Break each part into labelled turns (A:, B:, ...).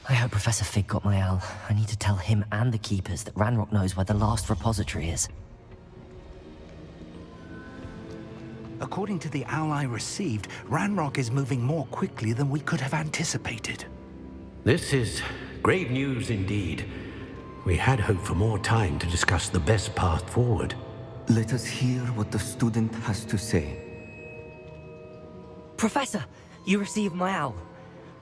A: I hope Professor Fig got my owl. I need to tell him and the Keepers that Ranrock knows where the last repository is.
B: According to the owl I received, Ranrock is moving more quickly than we could have anticipated.
C: This is grave news indeed. We had hoped for more time to discuss the best path forward.
D: Let us hear what the student has to say.
A: Professor, you received my owl.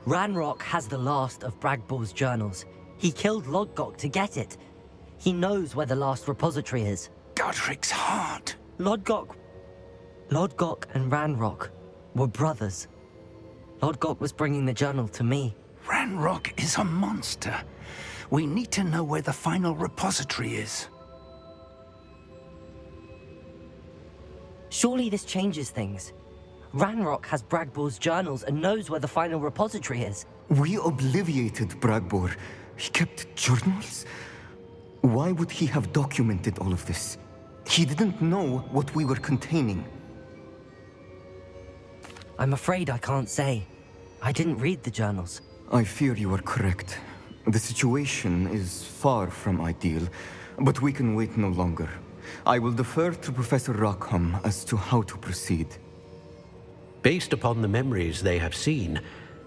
A: Ranrock has the last of Bragbor's journals. He killed Lodgok to get it. He knows where the last repository is.
B: Godric's heart.
A: Lodgok and Ranrock were brothers. Lodgok was bringing the journal to me.
B: Ranrock is a monster. We need to know where the final repository is.
A: Surely this changes things. Ranrock has Bragbor's journals and knows where the final repository is.
D: We obliviated Bragbor. He kept journals? Why would he have documented all of this? He didn't know what we were containing.
A: I'm afraid I can't say. I didn't read the journals.
D: I fear you are correct. The situation is far from ideal, but we can wait no longer. I will defer to Professor Rockham as to how to proceed.
C: Based upon the memories they have seen,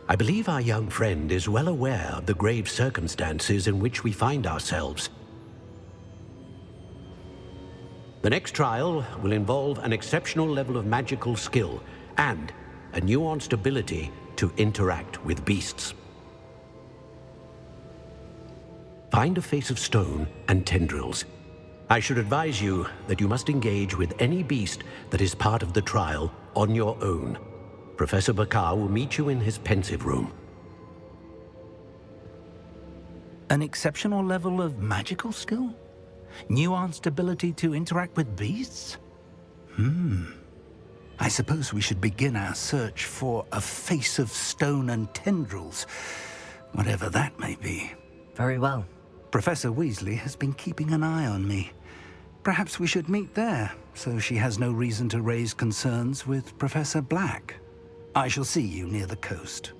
C: I believe our young friend is well aware of the grave circumstances in which we find ourselves. The next trial will involve an exceptional level of magical skill and a nuanced ability to interact with beasts. Find a face of stone and tendrils. I should advise you that you must engage with any beast that is part of the trial on your own. Professor Bakar will meet you in his pensive room.
B: An exceptional level of magical skill? Nuanced ability to interact with beasts? I suppose we should begin our search for a face of stone and tendrils, whatever that may be.
A: Very well.
B: Professor Weasley has been keeping an eye on me. Perhaps we should meet there, so she has no reason to raise concerns with Professor Black. I shall see you near the coast.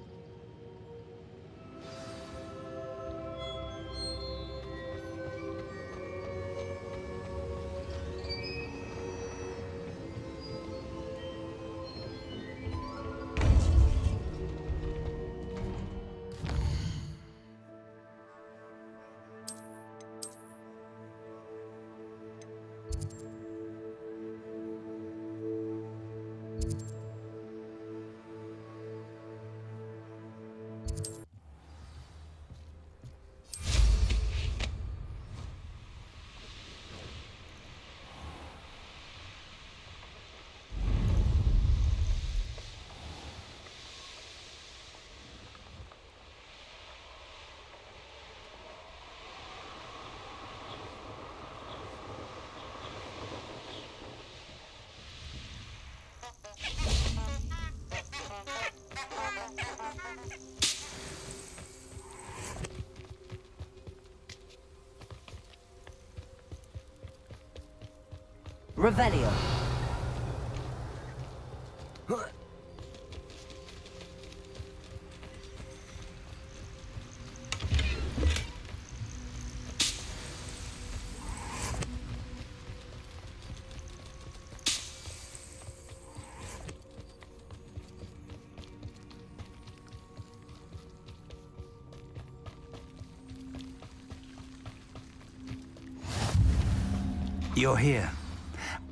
A: Revelio.
B: You're here.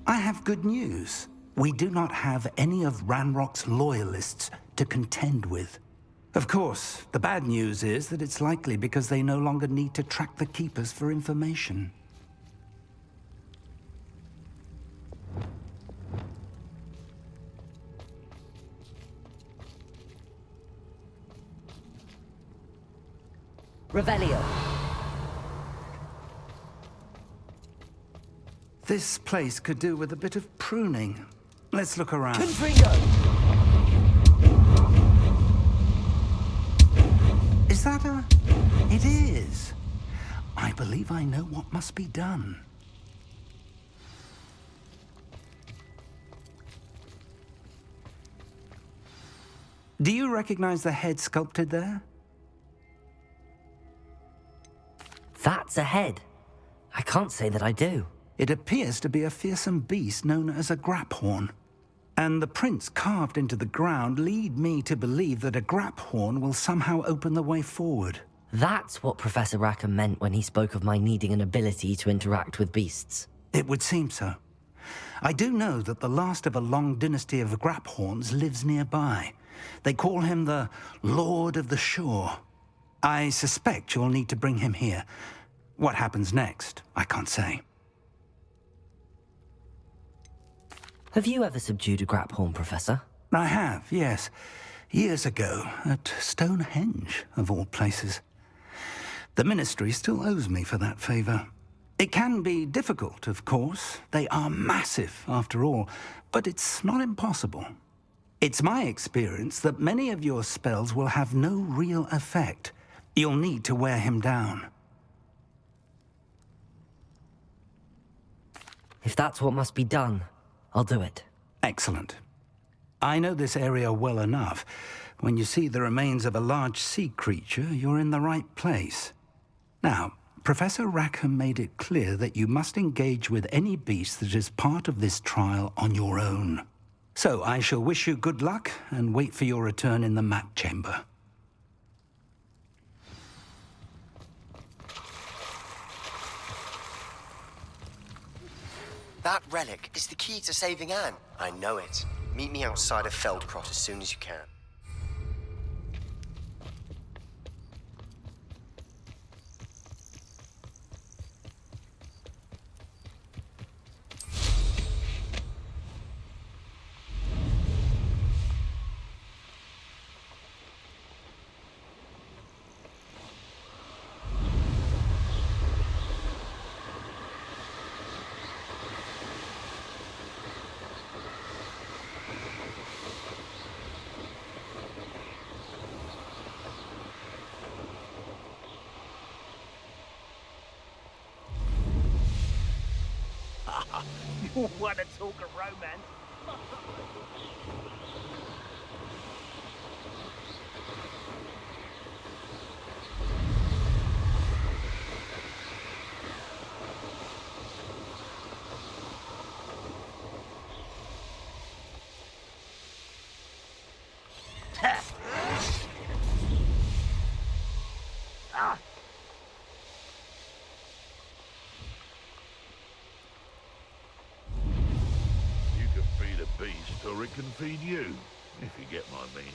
B: I have good news. We do not have any of Ranrock's loyalists to contend with. Of course, the bad news is that it's likely because they no longer need to track the Keepers for information.
A: Revelio.
B: This place could do with a bit of pruning. Let's look around.
A: Confringo.
B: Is that a... It is. I believe I know what must be done. Do you recognize the head sculpted there?
A: What's ahead? I can't say that I do.
B: It appears to be a fearsome beast known as a Graphorn. And the prints carved into the ground lead me to believe that a Graphorn will somehow open the way forward.
A: That's what Professor Rackham meant when he spoke of my needing an ability to interact with beasts.
B: It would seem so. I do know that the last of a long dynasty of Graphorns lives nearby. They call him the Lord of the Shore. I suspect you'll need to bring him here. What happens next, I can't say.
A: Have you ever subdued a Graphorn, Professor?
B: I have, yes. Years ago, at Stonehenge, of all places. The Ministry still owes me for that favor. It can be difficult, of course. They are massive, after all, but it's not impossible. It's my experience that many of your spells will have no real effect. You'll need to wear him down.
A: If that's what must be done, I'll do it.
B: Excellent. I know this area well enough. When you see the remains of a large sea creature, you're in the right place. Now, Professor Rackham made it clear that you must engage with any beast that is part of this trial on your own. So I shall wish you good luck and wait for your return in the map chamber.
E: That relic is the key to saving Anne. I know it. Meet me outside of Feldcroft as soon as you can.
F: You want to talk of romance?
G: Or it can feed you, if you get my meaning.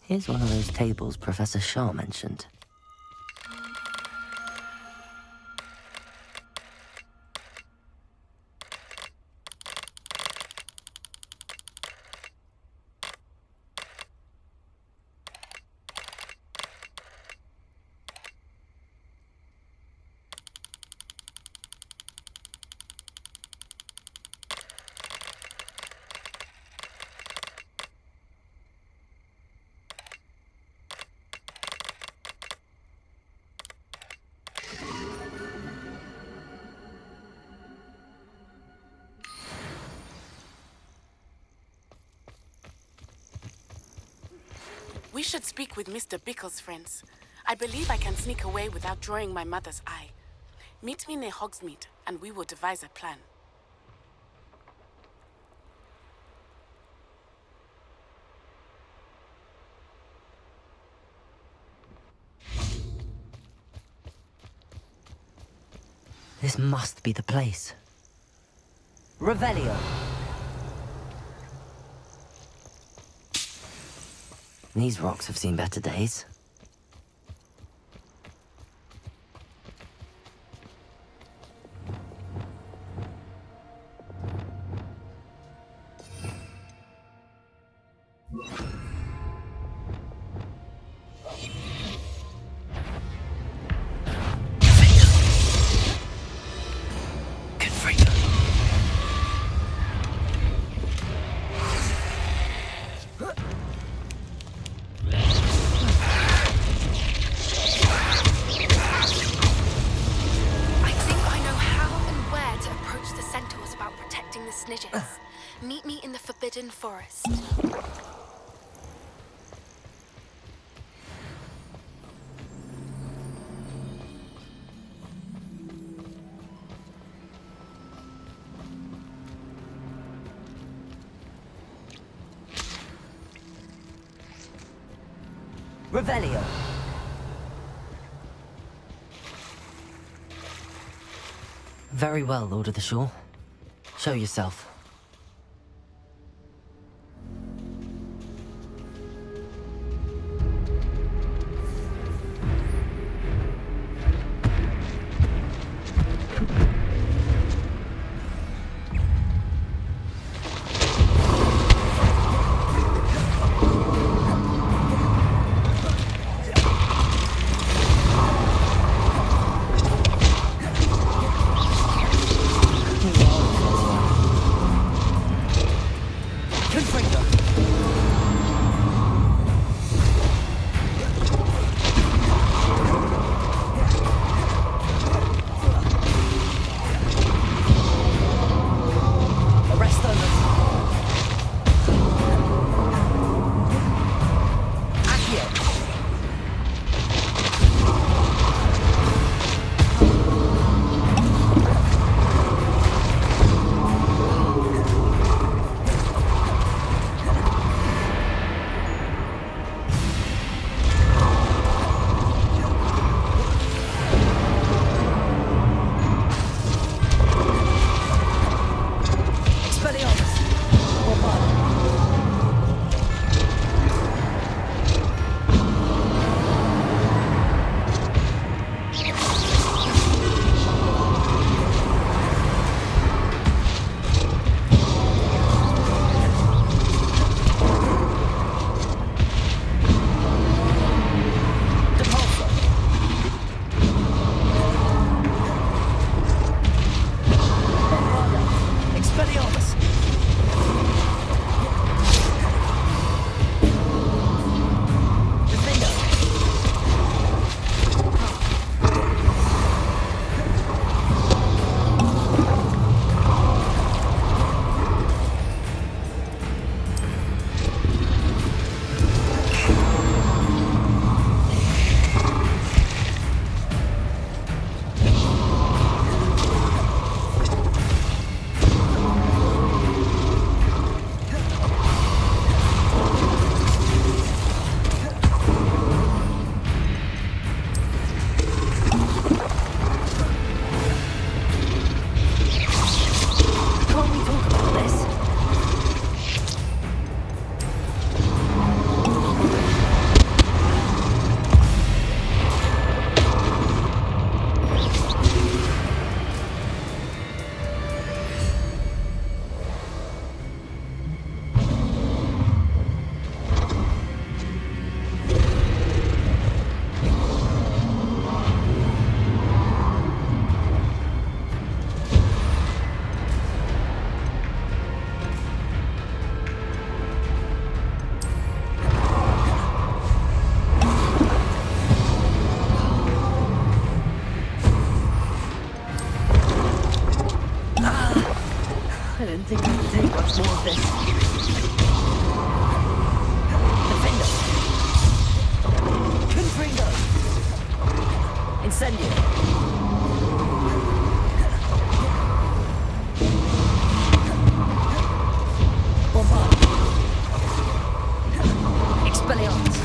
A: Here's one of those tables Professor Shah mentioned.
H: We should speak with Mr. Bickle's friends. I believe I can sneak away without drawing my mother's eye. Meet me near Hogsmeade, and we will devise a plan.
A: This must be the place. Revelio! These rocks have seen better days.
H: Meet me in the Forbidden Forest.
A: Revelio. Very well, Lord of the Shore. Show yourself. I didn't think I could take much more of this. Defender. Confringo. Incendio. Bombard. Expelliarmus.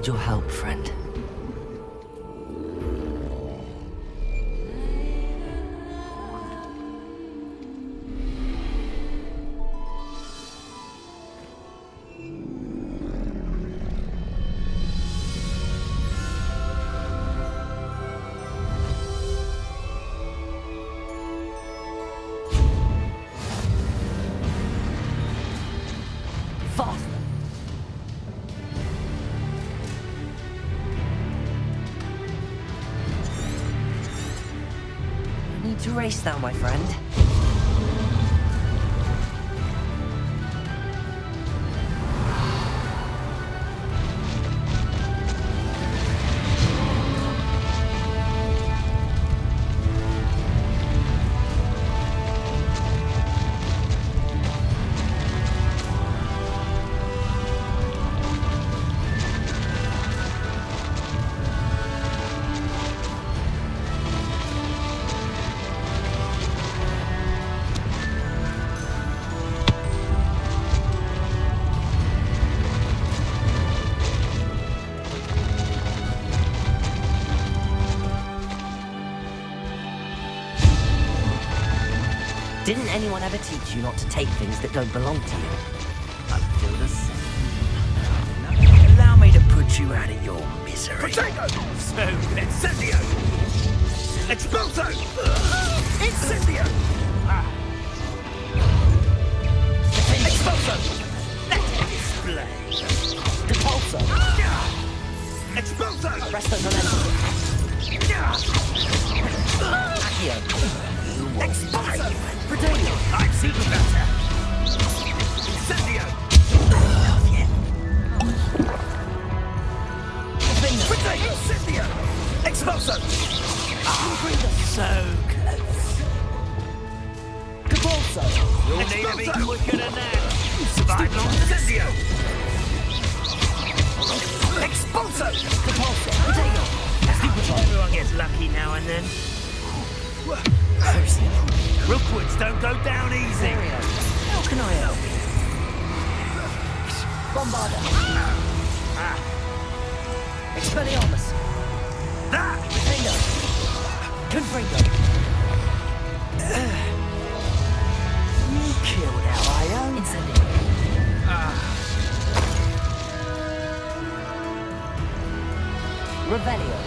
A: need your help, friend. Faster! I need to race now, my friend. Didn't anyone ever teach you not to take things that don't belong to you? I feel the same.
F: Allow me to put you out of your misery.
G: Potato! So, incendio! Expulso! Incendio! Expulso! Let it display!
A: Depulso!
G: Expulso!
A: Presto Momento! Accio!
G: Expulso!
A: Predator!
G: I'm super better! Incendio! Potato! Incendio! Expulso!
F: So close.
A: Depulso!
F: You'll need to be quicker than that. Survive long incendio! Expulso!
A: Depulso! Predator!
F: Everyone gets lucky now and then. Rookwoods don't go down easy.
A: How can I help? Bombarda! Expelliarmus!
F: That!
A: Retainer! Confringo!
F: You killed our IO.
A: Incendio! Revelio!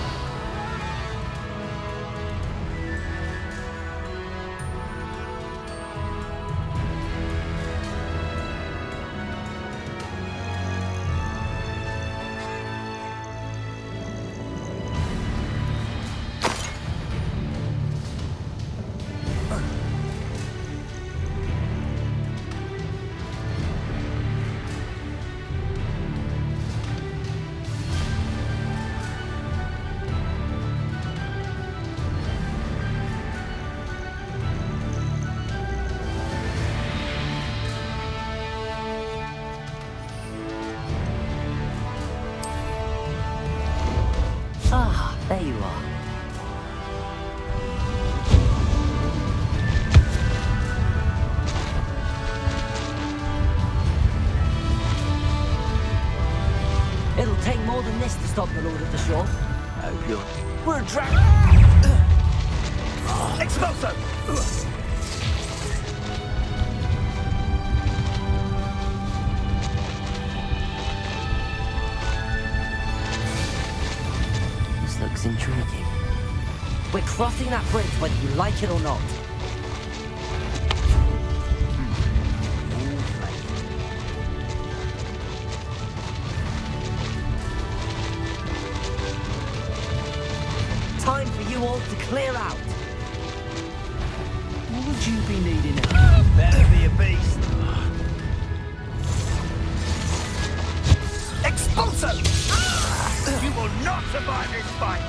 A: Ah, there you are. It'll take more than this to stop the Lord of the Shore.
F: Oh, good. We're a trap. Expulso!
A: This looks intriguing. We're crossing that bridge whether you like it or not. Time for you all to clear out.
F: What would you be needing now? Better be a beast. Expulso! You will not survive this fight!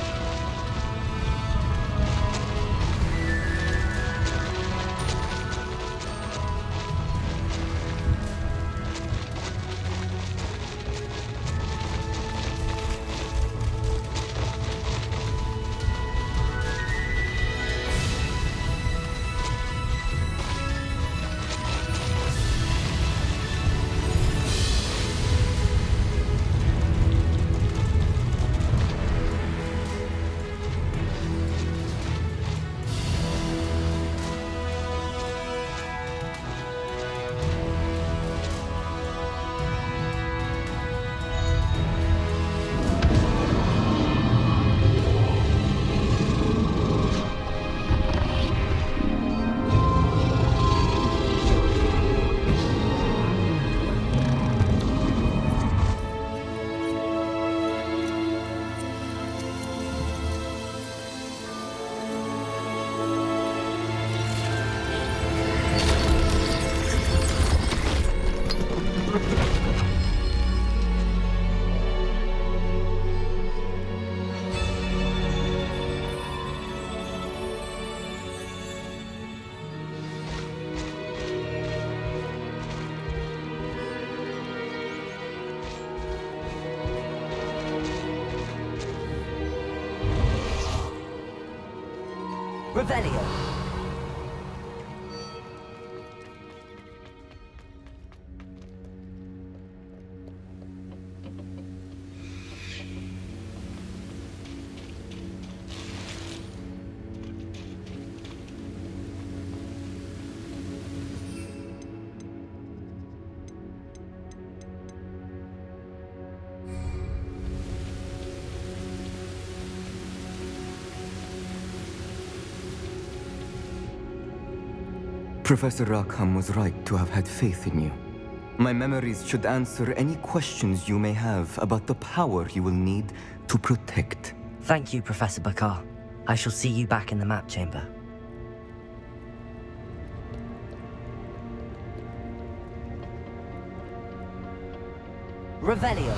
A: Revelio.
D: Professor Rackham was right to have had faith in you. My memories should answer any questions you may have about the power you will need to protect.
A: Thank you, Professor Bakar. I shall see you back in the map chamber. Revelio.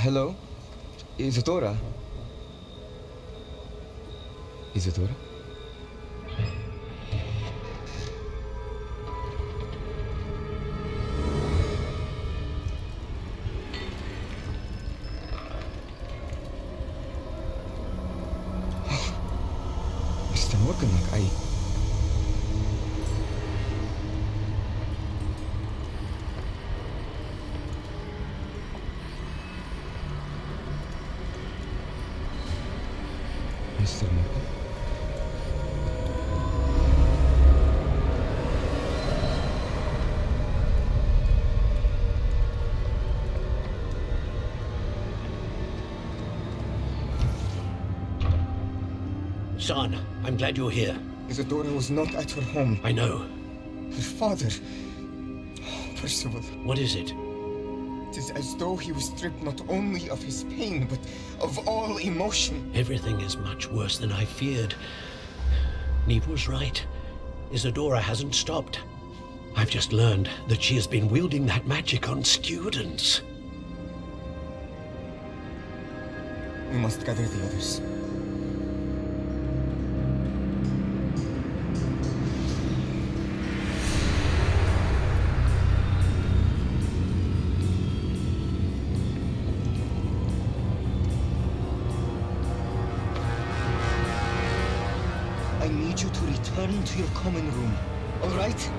I: Hello? Isadora? Isadora? Mr. Morgan, Mr. Morgan?
C: Son, I'm glad you're here.
I: Isadora was not at her home.
C: I know.
I: Her father... Percival.
C: What is it?
I: It is as though he was stripped not only of his pain, but of all emotion.
C: Everything is much worse than I feared. Neve was right. Isadora hasn't stopped. I've just learned that she has been wielding that magic on students.
I: We must gather the others. I need you to return to your common room, all right?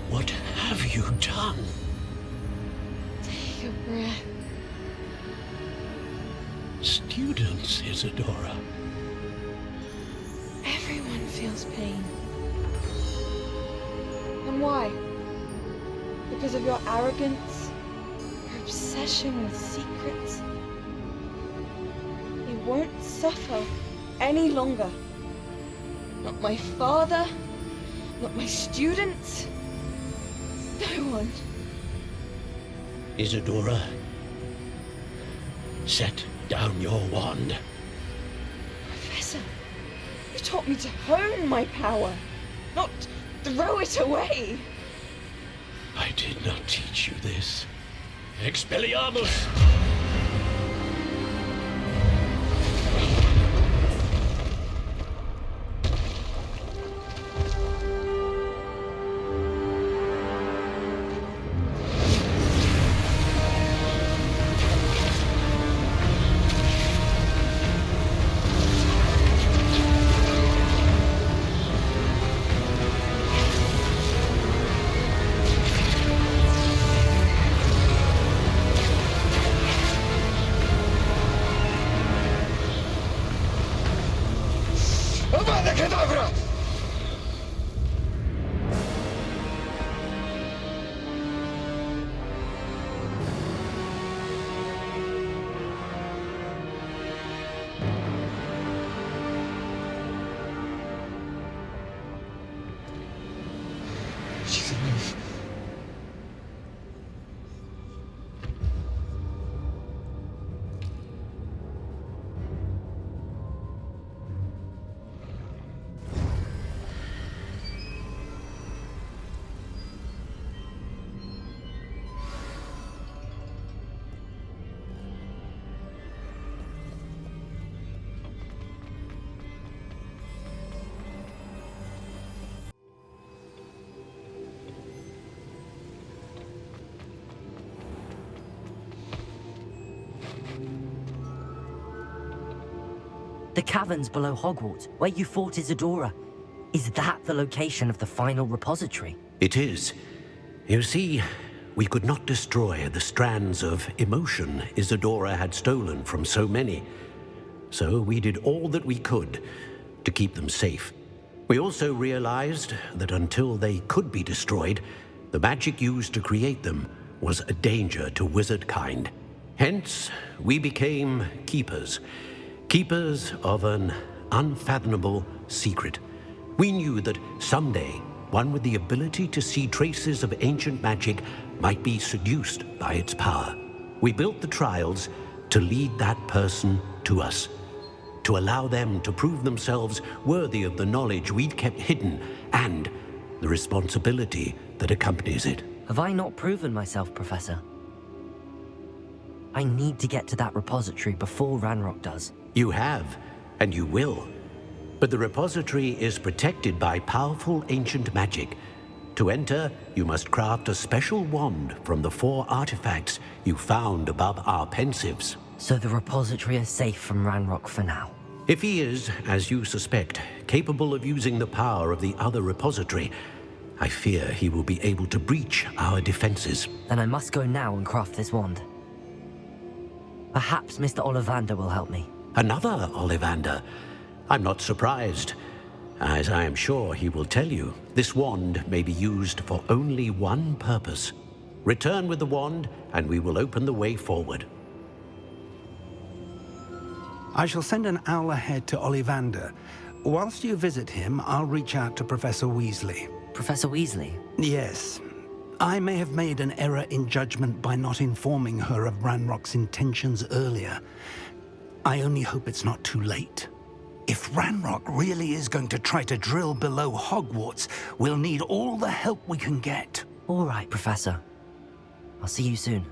C: What have you done?
J: Take a breath.
C: Students, Isadora.
J: Everyone feels pain. And why? Because of your arrogance? Your obsession with secrets? You won't suffer any longer. Not my father, not my students, no one.
C: Isadora, set down your wand.
J: Professor, you taught me to hone my power, not throw it away.
C: I did not teach you this. Expelliarmus!
A: The caverns below Hogwarts, where you fought Isadora. Is that the location of the final repository?
C: It is. You see, we could not destroy the strands of emotion Isadora had stolen from so many. So we did all that we could to keep them safe. We also realized that until they could be destroyed, the magic used to create them was a danger to wizard kind. Hence, we became keepers. Keepers of an unfathomable secret. We knew that someday, one with the ability to see traces of ancient magic might be seduced by its power. We built the trials to lead that person to us, to allow them to prove themselves worthy of the knowledge we'd kept hidden and the responsibility that accompanies it.
A: Have I not proven myself, Professor? I need to get to that repository before Ranrock does.
C: You have, and you will. But the repository is protected by powerful ancient magic. To enter, you must craft a special wand from the 4 artifacts you found above our pensives.
A: So the repository is safe from Ranrock for now.
C: If he is, as you suspect, capable of using the power of the other repository, I fear he will be able to breach our defenses.
A: Then I must go now and craft this wand. Perhaps Mr. Ollivander will help me.
C: Another Ollivander? I'm not surprised. As I am sure he will tell you, this wand may be used for only one purpose. Return with the wand, and we will open the way forward.
B: I shall send an owl ahead to Ollivander. Whilst you visit him, I'll reach out to Professor Weasley.
A: Professor Weasley?
B: Yes. I may have made an error in judgment by not informing her of Ranrock's intentions earlier. I only hope it's not too late. If Ranrock really is going to try to drill below Hogwarts, we'll need all the help we can get.
A: All right, Professor. I'll see you soon.